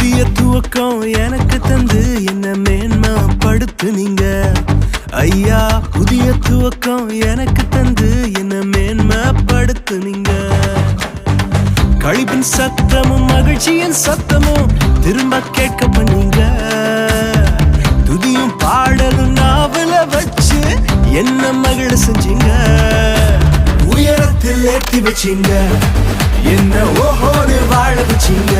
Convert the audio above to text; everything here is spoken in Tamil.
புதிய துவக்கம் எனக்கு தந்து என்ன மேன்மைப்படுத்துனீங்க ஐயா. புதிய துவக்கம் எனக்கு தந்து என்ன மேன்மைப்படுத்துனீங்க. கழிப்பின் சத்தமும் மகிழ்ச்சியின் சத்தமும் திரும்ப கேட்க பண்ணீங்க. துதியும் பாடலும் நாவல வச்சு என்ன மகிழ செஞ்சீங்க. உயரத்தில் ஏற்றி வச்சீங்க, என்ன ஓஹோன்னு வாழ வச்சீங்க.